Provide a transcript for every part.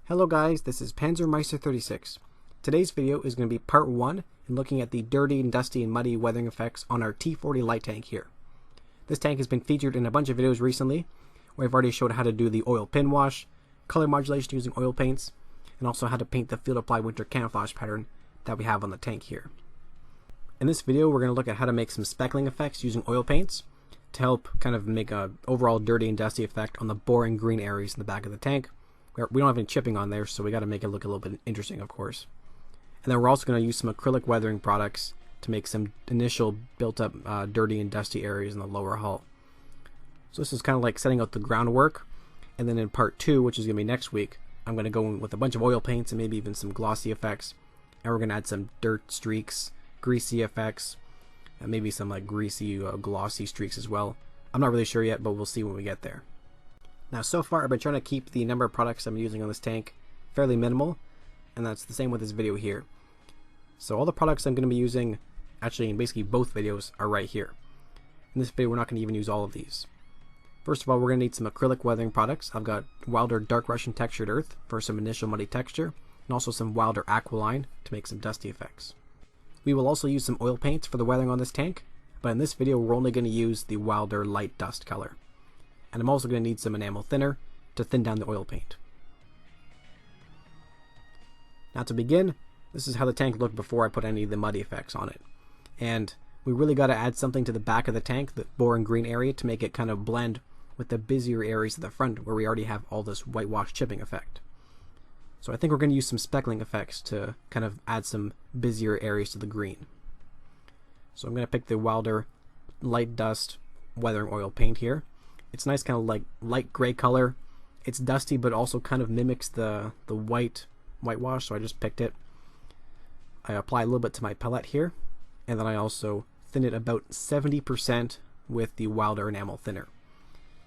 Hello guys, this is Panzermeister36. Today's video is going to be part 1 in looking at the dirty and dusty and muddy weathering effects on our T40 light tank here. This tank has been featured in a bunch of videos recently, where I've already showed how to do the oil pin wash, color modulation using oil paints, and also how to paint the field applied winter camouflage pattern that we have on the tank here. In this video we're going to look at how to make some speckling effects using oil paints to help kind of make an overall dirty and dusty effect on the boring green areas in the back of the tank. We don't have any chipping on there, so we got to make it look a little bit interesting, of course. And then we're also going to use some acrylic weathering products to make some initial built-up dirty and dusty areas in the lower hull. So this is kind of like setting out the groundwork. And then in part 2, which is going to be next week, I'm going to go in with a bunch of oil paints and maybe even some glossy effects. And we're going to add some dirt streaks, greasy effects, and maybe some like greasy, glossy streaks as well. I'm not really sure yet, but we'll see when we get there. Now, so far I've been trying to keep the number of products I'm using on this tank fairly minimal, and that's the same with this video here. So all the products I'm going to be using, actually in basically both videos, are right here. In this video we're not going to even use all of these. First of all, we're going to need some acrylic weathering products. I've got Wilder Dark Russian Textured Earth for some initial muddy texture, and also some Wilder Aqualine to make some dusty effects. We will also use some oil paints for the weathering on this tank, but in this video we're only going to use the Wilder Light Dust color. And I'm also going to need some enamel thinner to thin down the oil paint. Now to begin, this is how the tank looked before I put any of the muddy effects on it. And we really got to add something to the back of the tank, the boring green area, to make it kind of blend with the busier areas of the front where we already have all this whitewash chipping effect. So I think we're going to use some speckling effects to kind of add some busier areas to the green. So I'm going to pick the Wilder Light Dust Weathering Oil Paint here. It's nice, kind of like light gray color. It's dusty, but also kind of mimics the whitewash, so I just picked it. I apply a little bit to my palette here, and then I also thin it about 70% with the Wilder enamel thinner.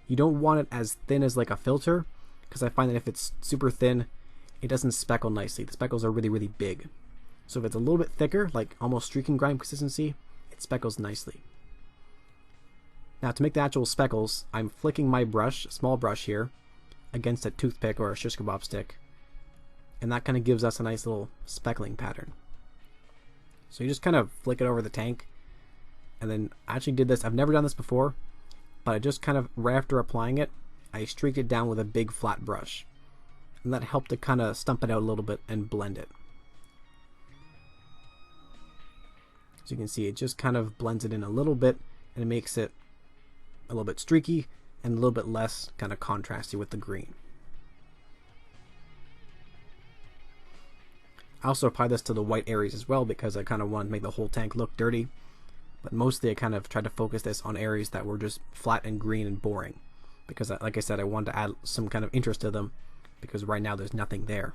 You don't want it as thin as like a filter, because I find that if it's super thin, it doesn't speckle nicely. The speckles are really, really big. So if it's a little bit thicker, like almost streak and grime consistency, it speckles nicely. Now to make the actual speckles, I'm flicking my brush, a small brush here, against a toothpick or a shish kebab stick, and that kind of gives us a nice little speckling pattern. So you just kind of flick it over the tank, and then I actually did this, I've never done this before, but I just kind of, right after applying it, I streaked it down with a big flat brush, and that helped to kind of stump it out a little bit and blend it. So you can see it just kind of blends it in a little bit, and it makes it a little bit streaky and a little bit less kind of contrasty with the green. I also apply this to the white areas as well because I kind of want to make the whole tank look dirty, but mostly I kind of tried to focus this on areas that were just flat and green and boring because, like I said, I wanted to add some kind of interest to them because right now there's nothing there.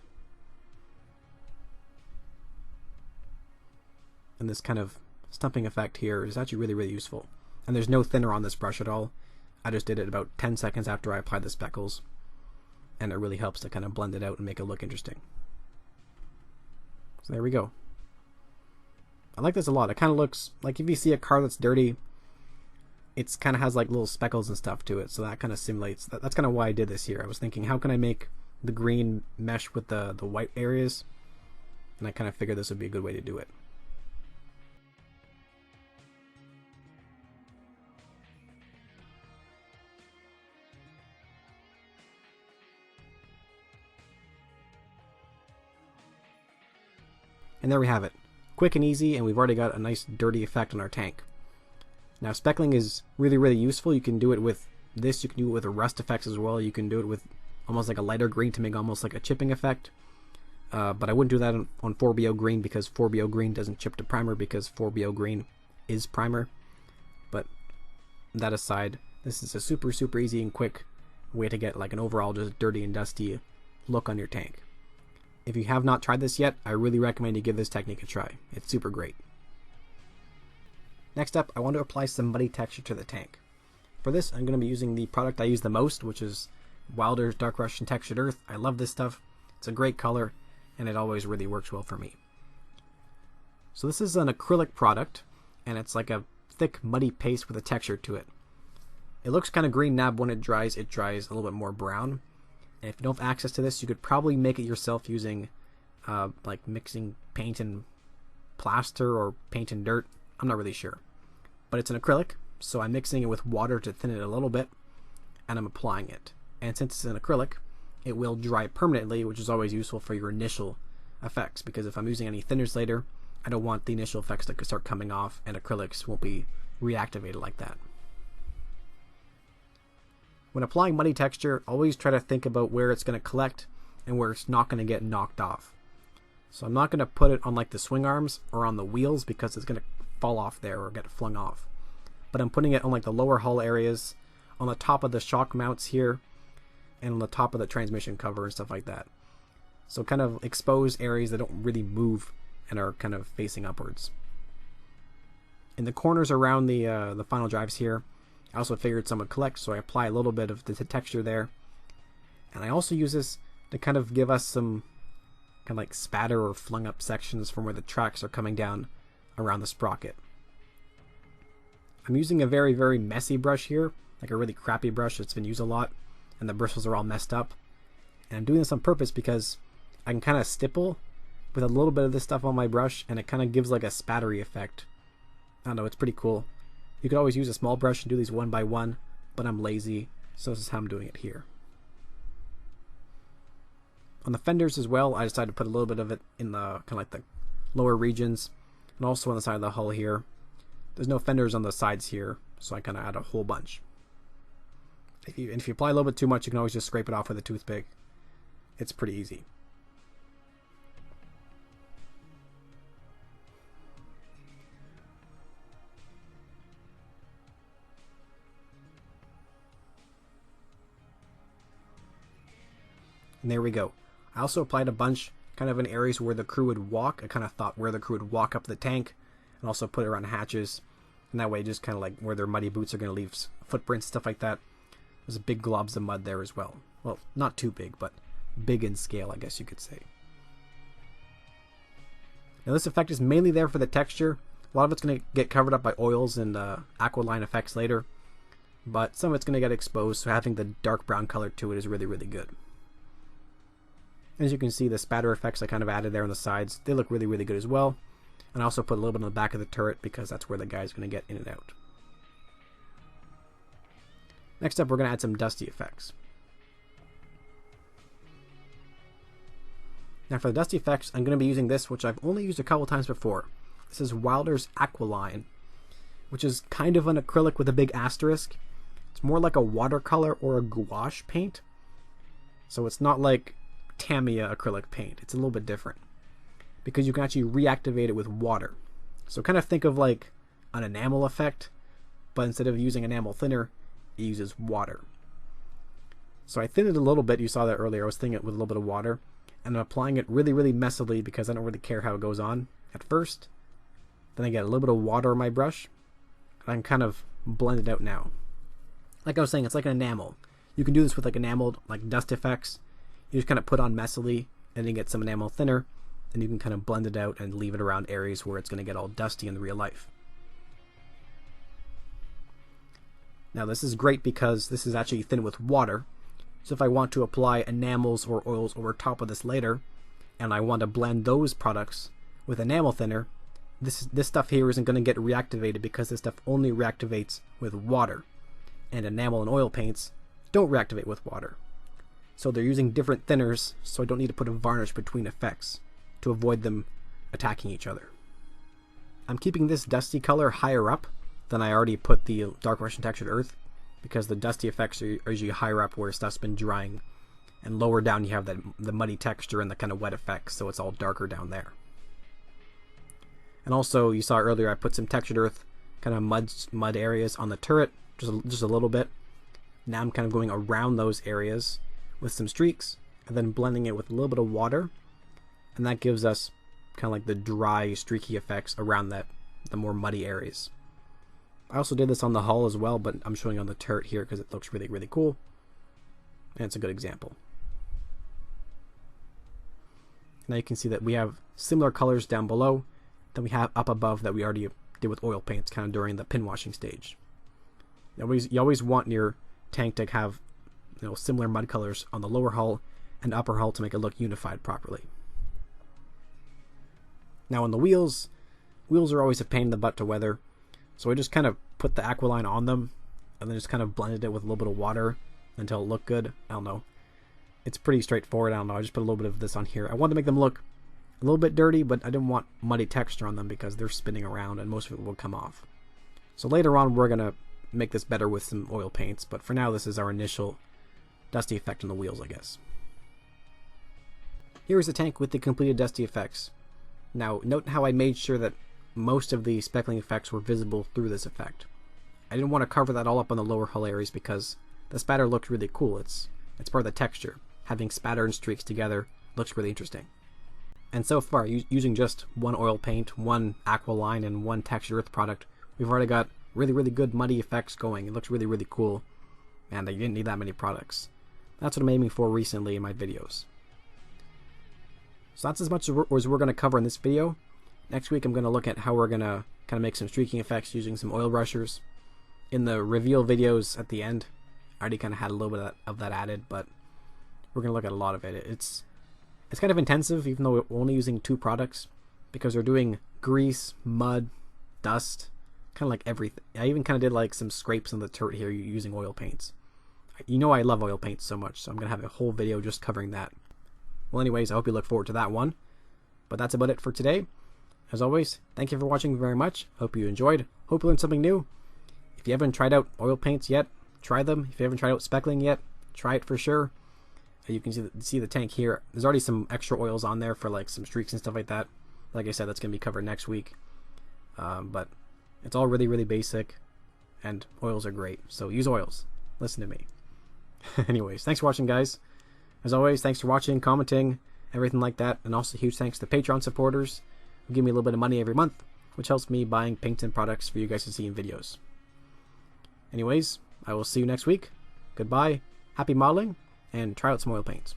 And this kind of stumping effect here is actually really, really useful. And there's no thinner on this brush at all. I just did it about 10 seconds after I applied the speckles, and it really helps to kind of blend it out and make it look interesting. So there we go. I like this a lot. It kind of looks like if you see a car that's dirty, it's kind of has like little speckles and stuff to it, so that kind of simulates. That's kind of why I did this here. I was thinking, how can I make the green mesh with the white areas? And I kind of figured this would be a good way to do it. And there we have it. Quick and easy, and we've already got a nice dirty effect on our tank. Now speckling is really, really useful. You can do it with this, you can do it with the rust effects as well. You can do it with almost like a lighter green to make almost like a chipping effect. But I wouldn't do that on 4BO green because 4BO green doesn't chip to primer because 4BO green is primer. But that aside, this is a super, super easy and quick way to get like an overall just dirty and dusty look on your tank. If you have not tried this yet, I really recommend you give this technique a try. It's super great. Next up, I want to apply some muddy texture to the tank. For this, I'm going to be using the product I use the most, which is Wilder's Dark Russian Textured Earth. I love this stuff. It's a great color, and it always really works well for me. So this is an acrylic product, and it's like a thick, muddy paste with a texture to it. It looks kind of green now, but when it dries a little bit more brown. And if you don't have access to this, you could probably make it yourself using like mixing paint and plaster or paint and dirt. I'm not really sure. But it's an acrylic, so I'm mixing it with water to thin it a little bit, and I'm applying it. And since it's an acrylic, it will dry permanently, which is always useful for your initial effects, because if I'm using any thinners later, I don't want the initial effects to start coming off, and acrylics won't be reactivated like that. When applying muddy texture, always try to think about where it's going to collect and where it's not going to get knocked off. So I'm not going to put it on like the swing arms or on the wheels because it's going to fall off there or get flung off. But I'm putting it on like the lower hull areas, on the top of the shock mounts here, and on the top of the transmission cover and stuff like that. So kind of exposed areas that don't really move and are kind of facing upwards. In the corners around the final drives here, I also figured some would collect, so I apply a little bit of the texture there. And I also use this to kind of give us some kind of like spatter or flung up sections from where the tracks are coming down around the sprocket. I'm using a very, very messy brush here, like a really crappy brush that's been used a lot, and the bristles are all messed up. And I'm doing this on purpose because I can kind of stipple with a little bit of this stuff on my brush, and it kind of gives like a spattery effect. I don't know, it's pretty cool. You could always use a small brush and do these one by one, but I'm lazy, so this is how I'm doing it here. On the fenders as well, I decided to put a little bit of it in the kind of like the lower regions, and also on the side of the hull here. There's no fenders on the sides here, so I kind of add a whole bunch. If you apply a little bit too much, you can always just scrape it off with a toothpick. It's pretty easy. And there we go. I also applied a bunch kind of in areas where the crew would walk. I kind of thought where the crew would walk up the tank, and also put it around hatches. And that way, just kind of like where their muddy boots are going to leave footprints, stuff like that. There's big globs of mud there as well. Well, not too big, but big in scale, I guess you could say. Now this effect is mainly there for the texture. A lot of it's going to get covered up by oils and aqualine effects later, but some of it's going to get exposed, so having the dark brown color to it is really, really good. As you can see, the spatter effects I kind of added there on the sides, they look really, really good as well. And I also put a little bit on the back of the turret because that's where the guy's going to get in and out. Next up, we're going to add some dusty effects. Now for the dusty effects, I'm going to be using this, which I've only used a couple times before. This is Wilder's Aqualine, which is kind of an acrylic with a big asterisk. It's more like a watercolor or a gouache paint. So it's not like Tamiya acrylic paint. It's a little bit different because you can actually reactivate it with water. So kind of think of like an enamel effect, but instead of using enamel thinner, it uses water. So I thinned it a little bit. You saw that earlier. I was thinning it with a little bit of water, and I'm applying it really, really messily because I don't really care how it goes on at first. Then I get a little bit of water on my brush, and I can kind of blend it out now. Like I was saying, it's like an enamel. You can do this with like enameled, like dust effects. You just kind of put on messily, and then get some enamel thinner, and you can kind of blend it out and leave it around areas where it's going to get all dusty in real life. Now this is great because this is actually thin with water, so if I want to apply enamels or oils over top of this later, and I want to blend those products with enamel thinner, this stuff here isn't going to get reactivated because this stuff only reactivates with water, and enamel and oil paints don't reactivate with water. So they're using different thinners, so I don't need to put a varnish between effects to avoid them attacking each other. I'm keeping this dusty color higher up than I already put the dark Russian textured earth, because the dusty effects are usually higher up where stuff's been drying, and lower down you have the muddy texture and the kind of wet effects, so it's all darker down there. And also, you saw earlier I put some textured earth kind of mud areas on the turret, just a little bit. Now I'm kind of going around those areas with some streaks, and then blending it with a little bit of water, and that gives us kind of like the dry, streaky effects around the more muddy areas. I also did this on the hull as well, but I'm showing on the turret here because it looks really, really cool, and it's a good example. Now you can see that we have similar colors down below than we have up above that we already did with oil paints kind of during the pin washing stage. You always want your tank to have similar mud colors on the lower hull and upper hull to make it look unified properly. Now on the wheels are always a pain in the butt to weather, so I just kind of put the Aqualine on them and then just kind of blended it with a little bit of water until it looked good. I don't know. It's pretty straightforward. I don't know. I just put a little bit of this on here. I wanted to make them look a little bit dirty, but I didn't want muddy texture on them because they're spinning around and most of it will come off. So later on we're going to make this better with some oil paints, but for now this is our initial dusty effect on the wheels, I guess. Here is the tank with the completed dusty effects. Now note how I made sure that most of the speckling effects were visible through this effect. I didn't want to cover that all up on the lower hull areas because the spatter looked really cool. It's part of the texture. Having spatter and streaks together looks really interesting. And so far, using just one oil paint, one Aqualine, and one textured earth product, we've already got really good muddy effects going. It looks really cool. And you didn't need that many products. That's what I'm aiming for recently in my videos. So that's as much as we're going to cover in this video. Next week I'm going to look at how we're going to kind of make some streaking effects using some oil brushers. In the reveal videos at the end, I already kind of had a little bit of that added, but we're going to look at a lot of it. It's kind of intensive, even though we're only using 2 products, because we're doing grease, mud, dust, kind of like everything. I even kind of did like some scrapes on the turret here using oil paints. You know I love oil paints so much, so I'm going to have a whole video just covering that. Well anyways, I hope you look forward to that one. But that's about it for today. As always, thank you for watching very much. Hope you enjoyed. Hope you learned something new. If you haven't tried out oil paints yet, try them. If you haven't tried out speckling yet, try it for sure. You can see the tank here. There's already some extra oils on there for like some streaks and stuff like that. Like I said, that's going to be covered next week. But it's all really basic, and oils are great. So use oils. Listen to me. Anyways, thanks for watching, guys. As always, thanks for watching, commenting, everything like that. And also huge thanks to Patreon supporters who give me a little bit of money every month, which helps me buying paints and products for you guys to see in videos. Anyways, I will see you next week. Goodbye, happy modeling, and try out some oil paints.